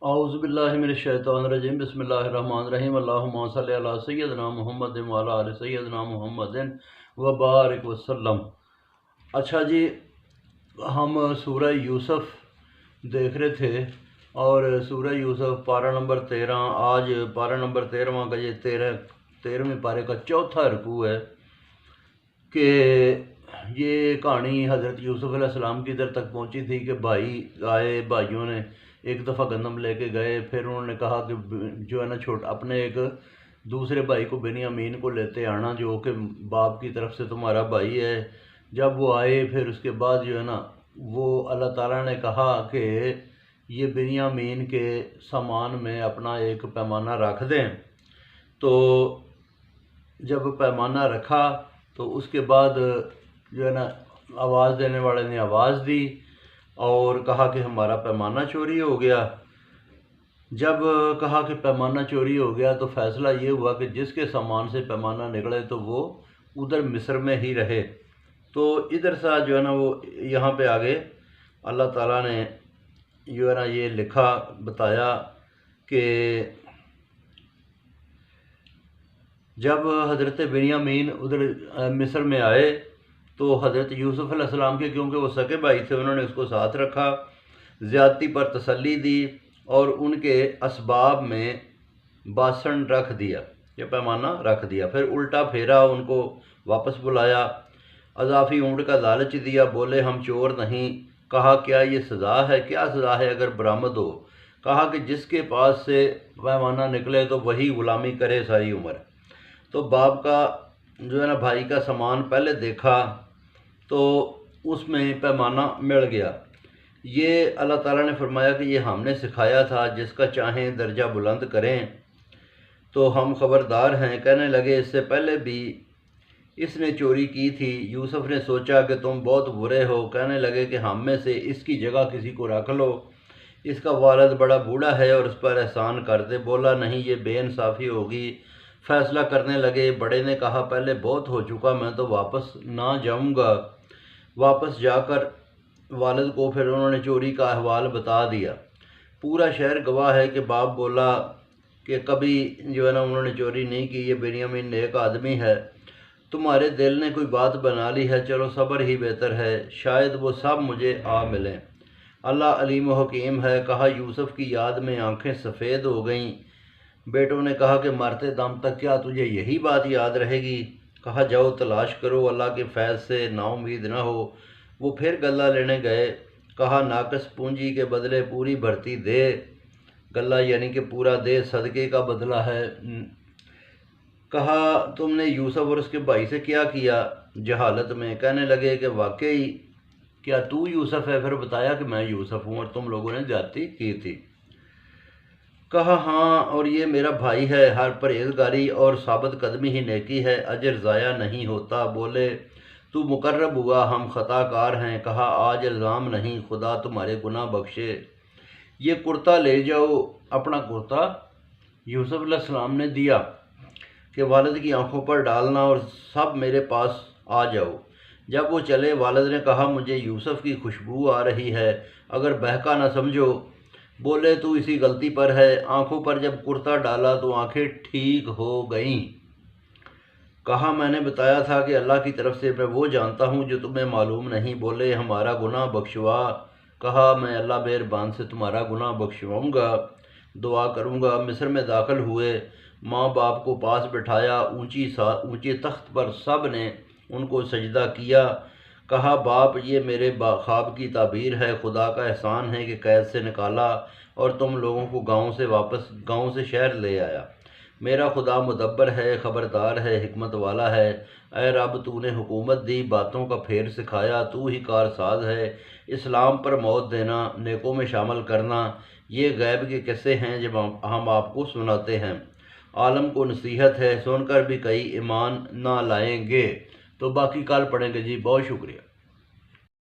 اعوذ باللہ من الشیطان الرجیم بسم اللہ الرحمن الرحیم اللہم صلی علی سیدنا محمد وعلی آل سیدنا محمد وبارک وسلم۔ اچھا جی، ہم سورہ یوسف دیکھ رہے تھے اور سورہ یوسف پارہ نمبر 13، آج پارہ نمبر 13واں کا یہ 13ویں پارے کا چوتھا رکوع ہے کہ یہ کہانی حضرت یوسف علیہ السلام کی ادھر تک پہنچی تھی کہ بھائی آئے، بھائیوں نے ایک دفعہ گندم لے کے گئے، پھر انہوں نے کہا کہ جو ہے نا اپنے ایک دوسرے بھائی کو بنیامین کو لیتے آنا جو کہ باپ کی طرف سے تمہارا بھائی ہے۔ جب وہ آئے پھر اس کے بعد جو ہے نا وہ اللہ تعالیٰ نے کہا کہ یہ بنیامین کے سامان میں اپنا ایک پیمانہ رکھ دیں۔ تو جب پیمانہ رکھا تو اس کے بعد جو ہے نا آواز دینے والے نے آواز دی اور کہا کہ ہمارا پیمانہ چوری ہو گیا۔ جب کہا کہ پیمانہ چوری ہو گیا تو فیصلہ یہ ہوا کہ جس کے سامان سے پیمانہ نکلے تو وہ ادھر مصر میں ہی رہے۔ تو ادھر سے جو ہے نا وہ یہاں پہ آگے اللہ تعالیٰ نے جو ہے نا یہ لکھا بتایا کہ جب حضرت بنیامین ادھر مصر میں آئے تو حضرت یوسف علیہ السلام کے، کیونکہ وہ سگے بھائی تھے، انہوں نے اس کو ساتھ رکھا، زیادتی پر تسلی دی اور ان کے اسباب میں باسن رکھ دیا یا پیمانہ رکھ دیا۔ پھر الٹا پھیرا، ان کو واپس بلایا، اضافی اونٹ کا لالچ دیا، بولے ہم چور نہیں۔ کہا کیا یہ سزا ہے؟ کیا سزا ہے اگر برآمد ہو؟ کہا کہ جس کے پاس سے پیمانہ نکلے تو وہی غلامی کرے ساری عمر۔ تو باپ کا جو ہے نا بھائی کا سامان پہلے دیکھا تو اس میں پیمانہ مل گیا۔ یہ اللہ تعالیٰ نے فرمایا کہ یہ ہم نے سکھایا تھا، جس کا چاہیں درجہ بلند کریں تو ہم خبردار ہیں۔ کہنے لگے اس سے پہلے بھی اس نے چوری کی تھی۔ یوسف نے سوچا کہ تم بہت برے ہو۔ کہنے لگے کہ ہم میں سے اس کی جگہ کسی کو رکھ لو، اس کا والد بڑا بوڑھا ہے اور اس پر احسان کر دے۔ بولا نہیں، یہ بے انصافی ہوگی۔ فیصلہ کرنے لگے۔ بڑے نے کہا پہلے بہت ہو چکا، میں تو واپس نہ جاؤں گا۔ واپس جا کر والد کو پھر انہوں نے چوری کا احوال بتا دیا۔ پورا شہر گواہ ہے کہ باپ بولا کہ کبھی جو ہے نا انہوں نے چوری نہیں کی، یہ بنیامین نیک آدمی ہے، تمہارے دل نے کوئی بات بنا لی ہے، چلو صبر ہی بہتر ہے، شاید وہ سب مجھے آ ملیں، اللہ علیم و حکیم ہے۔ کہا یوسف کی یاد میں آنکھیں سفید ہو گئیں۔ بیٹوں نے کہا کہ مرتے دم تک کیا تجھے یہی بات یاد رہے گی؟ کہا جاؤ تلاش کرو، اللہ کے فیض سے نا امید نہ ہو۔ وہ پھر غلہ لینے گئے۔ کہا ناقص پونجی کے بدلے پوری بھرتی دے، غلہ یعنی کہ پورا دے، صدقے کا بدلہ ہے۔ کہا تم نے یوسف اور اس کے بھائی سے کیا کیا؟ جہالت میں۔ کہنے لگے کہ واقعی کیا تو یوسف ہے؟ پھر بتایا کہ میں یوسف ہوں اور تم لوگوں نے زیادتی کی تھی۔ کہا ہاں، اور یہ میرا بھائی ہے، ہر پرہیزگاری اور ثابت قدمی ہی نیکی ہے، اجر ضائع نہیں ہوتا۔ بولے تو مقرب ہوا، ہم خطا کار ہیں۔ کہا آج الزام نہیں، خدا تمہارے گناہ بخشے۔ یہ کرتا لے جاؤ۔ اپنا کرتا یوسف علیہ السلام نے دیا کہ والد کی آنکھوں پر ڈالنا اور سب میرے پاس آ جاؤ۔ جب وہ چلے، والد نے کہا مجھے یوسف کی خوشبو آ رہی ہے، اگر بہکا نہ سمجھو۔ بولے تو اسی غلطی پر ہے۔ آنکھوں پر جب کرتا ڈالا تو آنکھیں ٹھیک ہو گئیں۔ کہا میں نے بتایا تھا کہ اللہ کی طرف سے میں وہ جانتا ہوں جو تمہیں معلوم نہیں۔ بولے ہمارا گناہ بخشوا۔ کہا میں اللہ مہربان سے تمہارا گناہ بخشواؤں گا، دعا کروں گا۔ مصر میں داخل ہوئے، ماں باپ کو پاس بٹھایا، اونچی تخت پر سب نے ان کو سجدہ کیا۔ کہا باپ یہ میرے خواب کی تعبیر ہے، خدا کا احسان ہے کہ قید سے نکالا اور تم لوگوں کو گاؤں سے شہر لے آیا۔ میرا خدا مدبر ہے، خبردار ہے، حکمت والا ہے۔ اے رب تو نے حکومت دی، باتوں کا پھیر سکھایا، تو ہی کارساز ہے۔ اسلام پر موت دینا، نیکوں میں شامل کرنا، یہ غیب کے قصے ہیں جب ہم آپ کو سناتے ہیں۔ عالم کو نصیحت ہے، سن کر بھی کئی ایمان نہ لائیں گے۔ تو باقی کل پڑھیں گے جی، بہت شکریہ۔